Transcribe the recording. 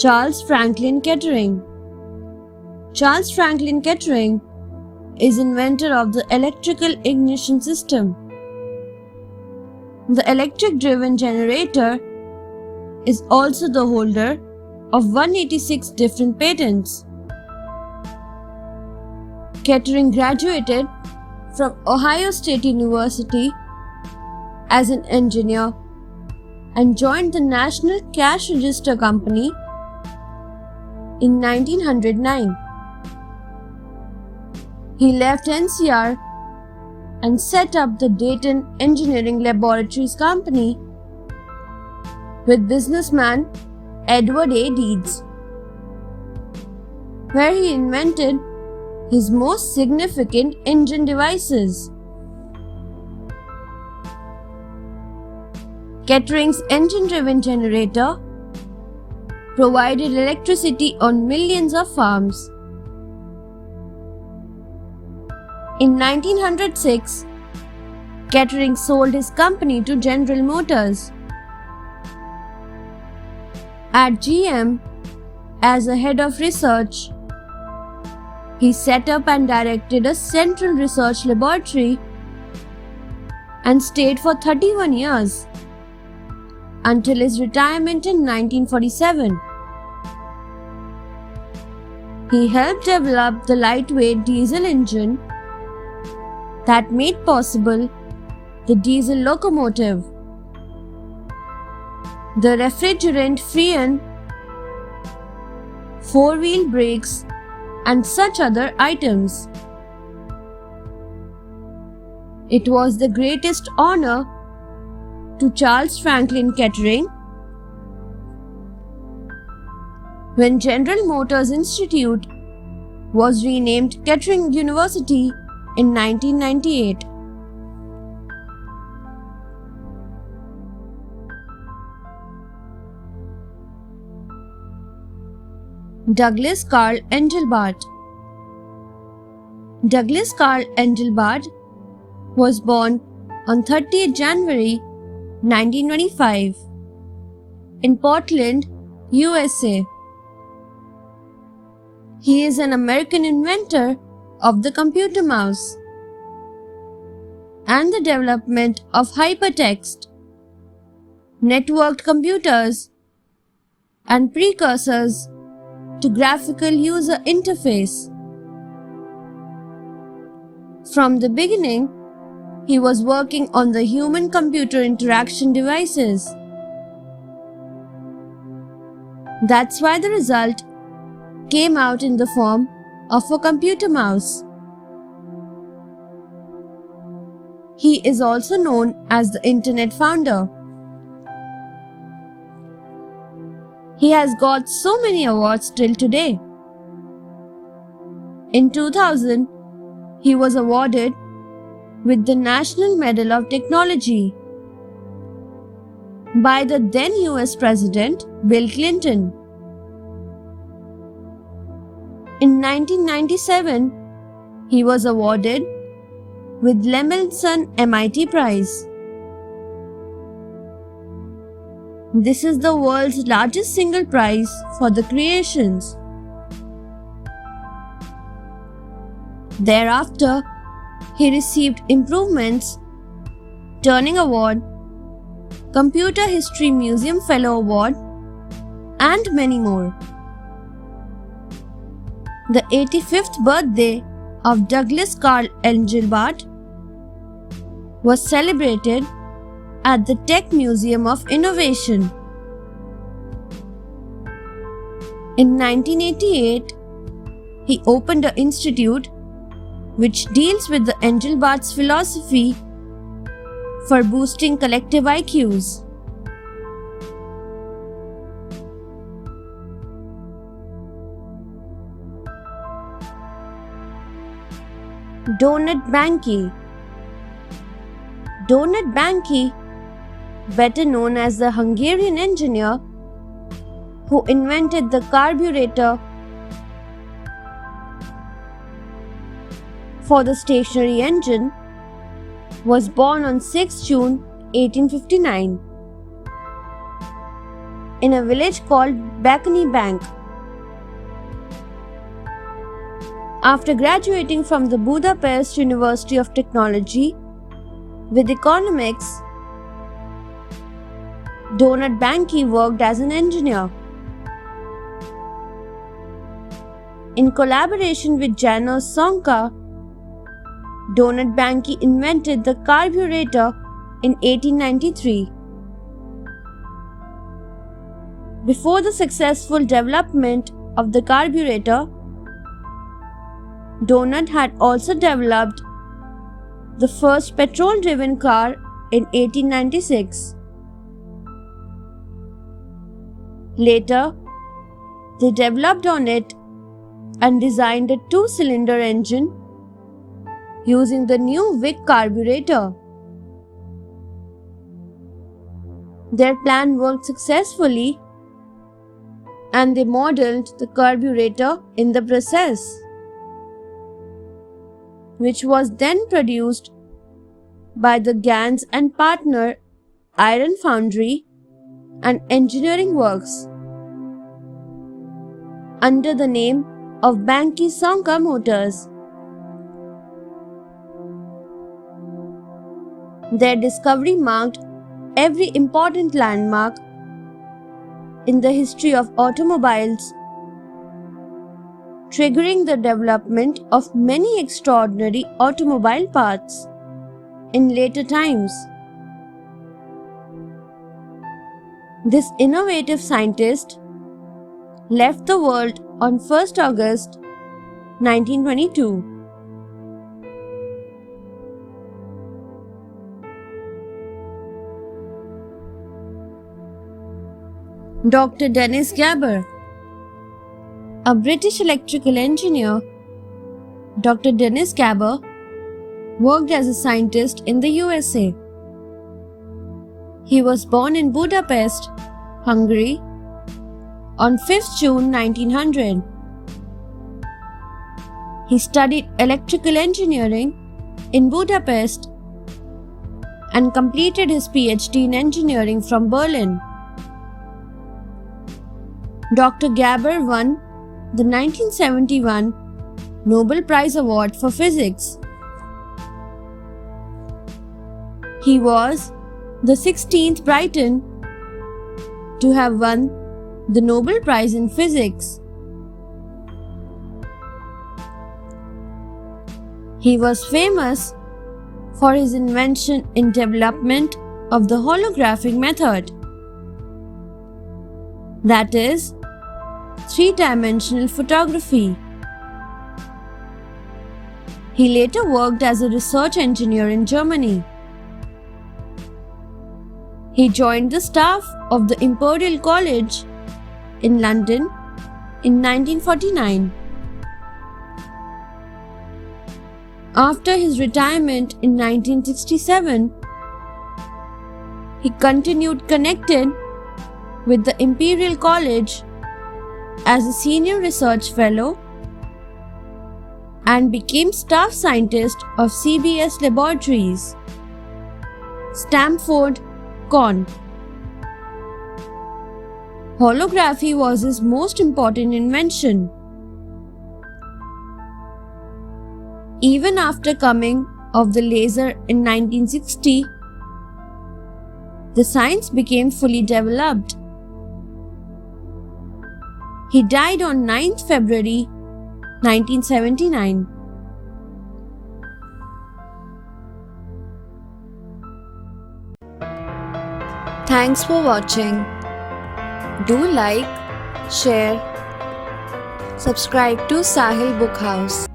Charles Franklin Kettering. Charles Franklin Kettering is inventor of the electrical ignition system. The electric-driven generator is also the holder of 186 different patents. Kettering graduated from Ohio State University as an engineer and joined the National Cash Register Company in 1909. He left NCR and set up the Dayton Engineering Laboratories Company with businessman Edward A. Deeds, where he invented his most significant engine devices. Kettering's engine-driven generator provided electricity on millions of farms. In 1906, Kettering sold his company to General Motors. At GM, as a head of research, he set up and directed a central research laboratory and stayed for 31 years until his retirement in 1947. He helped develop the lightweight diesel engine that made possible the diesel locomotive, the refrigerant-free four-wheel brakes, and such other items. It was the greatest honor to Charles Franklin Kettering when General Motors Institute was renamed Kettering University in 1998. Douglas Carl Engelbart. Douglas Carl Engelbart was born on 30th January 1925 in Portland, USA. He is an American inventor of the computer mouse and the development of hypertext, networked computers, and precursors to graphical user interface. From the beginning, he was working on the human-computer interaction devices. That's why the result came out in the form of a computer mouse. He is also known as the Internet founder. He has got so many awards till today. In 2000, he was awarded with the National Medal of Technology by the then US President Bill Clinton. In 1997, he was awarded with Lemelson MIT Prize. This is the world's largest single prize for the creations. Thereafter, he received Improvements, Turing Award, Computer History Museum Fellow Award, and many more. The 85th birthday of Douglas Carl Engelbart was celebrated at the Tech Museum of Innovation. In 1988, he opened an institute which deals with the Engelbart's philosophy for boosting collective IQs. Donat Banki. Donat Banki, better known as the Hungarian engineer who invented the carburetor for the stationary engine, was born on 6 June 1859. in a village called Bakani Bank. After graduating from the Budapest University of Technology with economics, Donat Banki worked as an engineer. In collaboration with Janos Sonka, Donat Banki invented the carburetor in 1893. Before the successful development of the carburetor, Donat had also developed the first petrol-driven car in 1896. Later, they developed on it and designed a two-cylinder engine using the new Vic carburetor. Their plan worked successfully and they modeled the carburetor in the process, which was then produced by the Gans and Partner Iron Foundry and Engineering Works under the name of Banki Sonka Motors. Their discovery marked every important landmark in the history of automobiles, triggering the development of many extraordinary automobile parts in later times. This innovative scientist left the world on 1st August 1922. Dr. Dennis Gabor, a British electrical engineer, Dr. Dennis Gabor worked as a scientist in the USA. He was born in Budapest, Hungary, on 5th June 1900. He studied electrical engineering in Budapest and completed his PhD in engineering from Berlin. Dr. Gabor won the 1971 Nobel Prize Award for Physics. He was the 16th Briton to have won the Nobel Prize in Physics. He was famous for his invention in development of the holographic method, that is, three-dimensional photography. He later worked as a research engineer in Germany. He joined the staff of the Imperial College in London in 1949. After his retirement in 1967, he continued connected with the Imperial College as a senior research fellow and became staff scientist of CBS Laboratories, Stamford, Con. Holography was his most important invention. Even after coming of the laser in 1960, the science became fully developed. He died on 9th February 1979. Thanks for watching. Do like, share, subscribe to Sahil Book House.